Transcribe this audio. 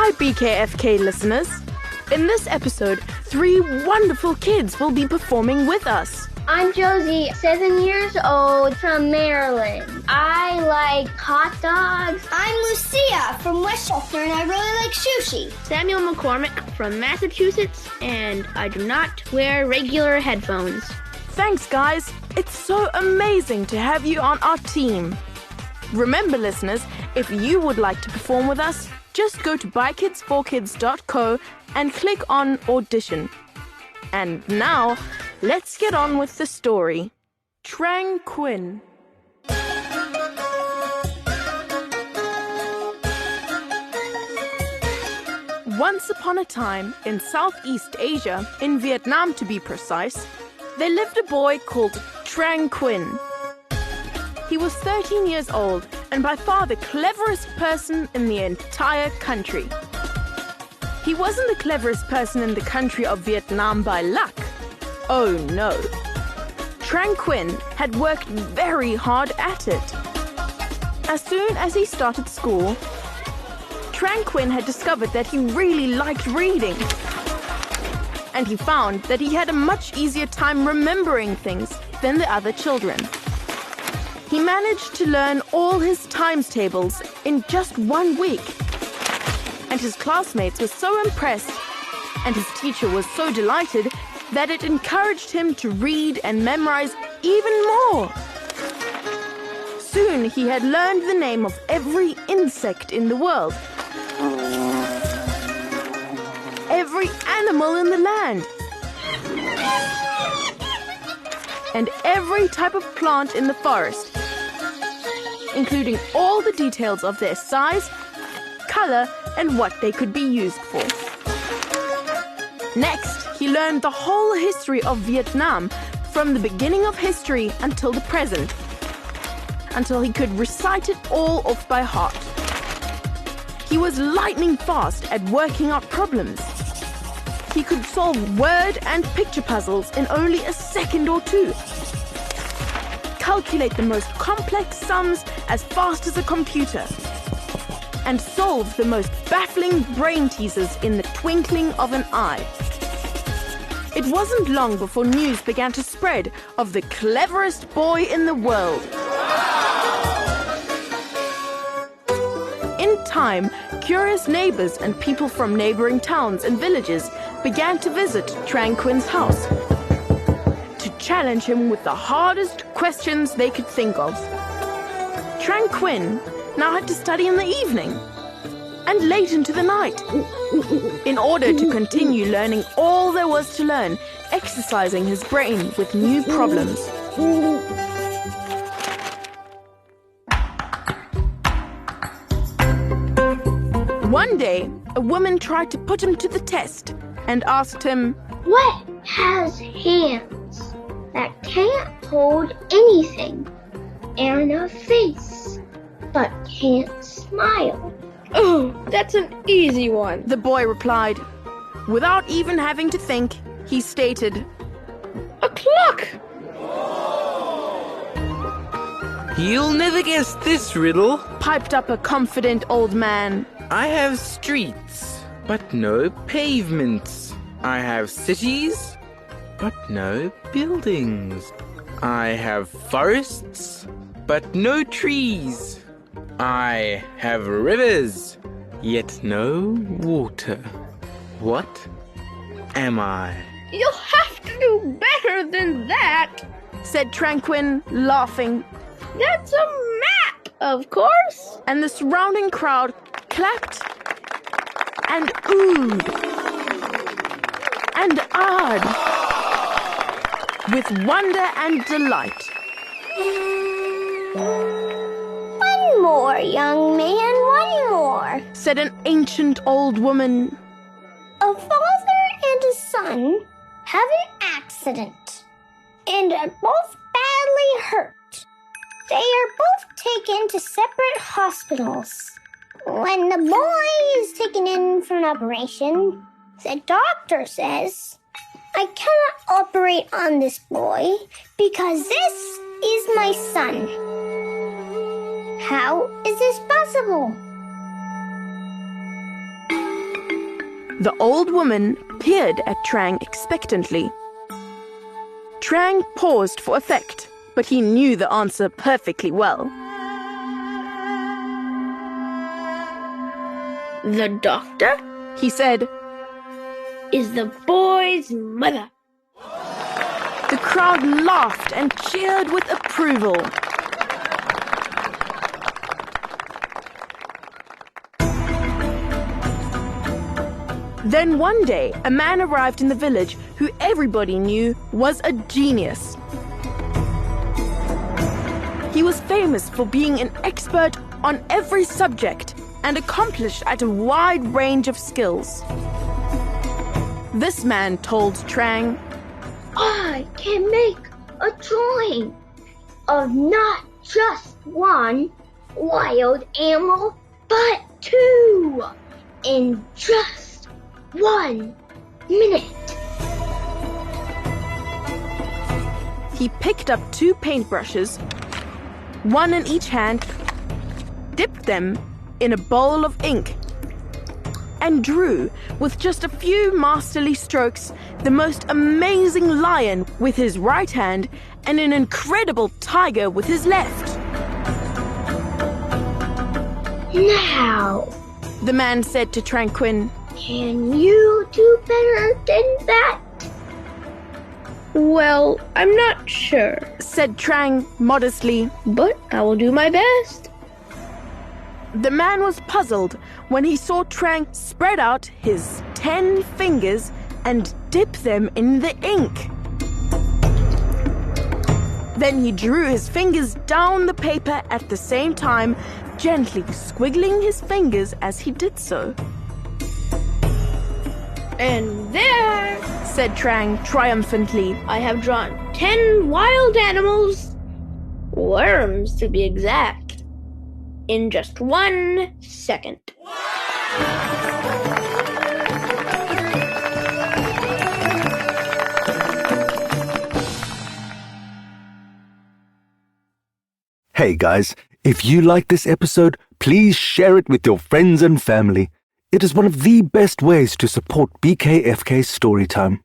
Hi, BKFK listeners. In this episode, 3 wonderful kids will be performing with us. I'm Josie, 7 years old, from Maryland. I like hot dogs. I'm Lucia from Westchester, and I really like sushi. Samuel McCormick from Massachusetts, and I do not wear regular headphones. Thanks, guys. It's so amazing to have you on our team. Remember, listeners, if you would like to perform with us, just go to bykids4kids.co and click on Audition. And now, let's get on with the story. Trang Quynh. Once upon a time, in Southeast Asia, in Vietnam to be precise, there lived a boy called Trang Quynh. He was 13 years old and by far the cleverest person in the entire country. He wasn't the cleverest person in the country of Vietnam by luck. Oh no. Trang Quynh had worked very hard at it. As soon as he started school, Trang Quynh had discovered that he really liked reading. And he found that he had a much easier time remembering things than the other children. He managed to learn all his times tables in just 1 week. And his classmates were so impressed, and his teacher was so delighted that it encouraged him to read and memorize even more. Soon he had learned the name of every insect in the world, every animal in the land, and every type of plant in the forest, including all the details of their size, color, and what they could be used for. Next, he learned the whole history of Vietnam from the beginning of history until the present, until he could recite it all off by heart. He was lightning fast at working out problems. He could solve word and picture puzzles in only a second or 2. Calculate the most complex sums as fast as a computer, and solve the most baffling brain teasers in the twinkling of an eye. It wasn't long before news began to spread of the cleverest boy in the world. In time, curious neighbors and people from neighboring towns and villages began to visit Trang Quynh's house to challenge him with the hardest questions they could think of. Trang Quynh now had to study in the evening and late into the night in order to continue learning all there was to learn, exercising his brain with new problems. One day, a woman tried to put him to the test and asked him, What has hands that can't hold anything and a face but can't smile? Oh, that's an easy one. The boy replied. Without even having to think, he stated, A clock! You'll never guess this riddle. Piped up a confident old man. I have streets, but no pavements. I have cities, but no buildings. I have forests, but no trees. I have rivers, yet no water. What am I? You'll have to do better than that. Said Trang Quynh, laughing. That's a map, of course. And the surrounding crowd clapped and oohed and ahed with wonder and delight. One more, young man, one more. Said an ancient old woman. A father and a son have an accident and are both badly hurt. They are both taken to separate hospitals. When the boy is taken in for an operation, the doctor says, I cannot operate on this boy because this is my son. How is this possible? The old woman peered at Trang expectantly. Trang paused for effect, but he knew the answer perfectly well. The doctor He said. is the boy's mother. The crowd laughed and cheered with approval. Then one day, a man arrived in the village who everybody knew was a genius. He was famous for being an expert on every subject and accomplished at a wide range of skills. This man told Trang, I can make a drawing of not just one wild animal, but two in just 1 minute. he picked up 2 paintbrushes, one in each hand, dipped them in a bowl of ink, and drew, with just a few masterly strokes, the most amazing lion with his right hand and an incredible tiger with his left. Now, The man said to Trang Quynh, can you do better than that? Well, I'm not sure, said Trang modestly. but I will do my best. The man was puzzled when he saw Trang spread out his 10 fingers and dip them in the ink. Then he drew his fingers down the paper at the same time, gently squiggling his fingers as he did so. And there, Said Trang triumphantly. I have drawn 10 wild animals, worms to be exact, in just 1 second. Hey guys, if you like this episode, please share it with your friends and family. It is one of the best ways to support BKFK Storytime.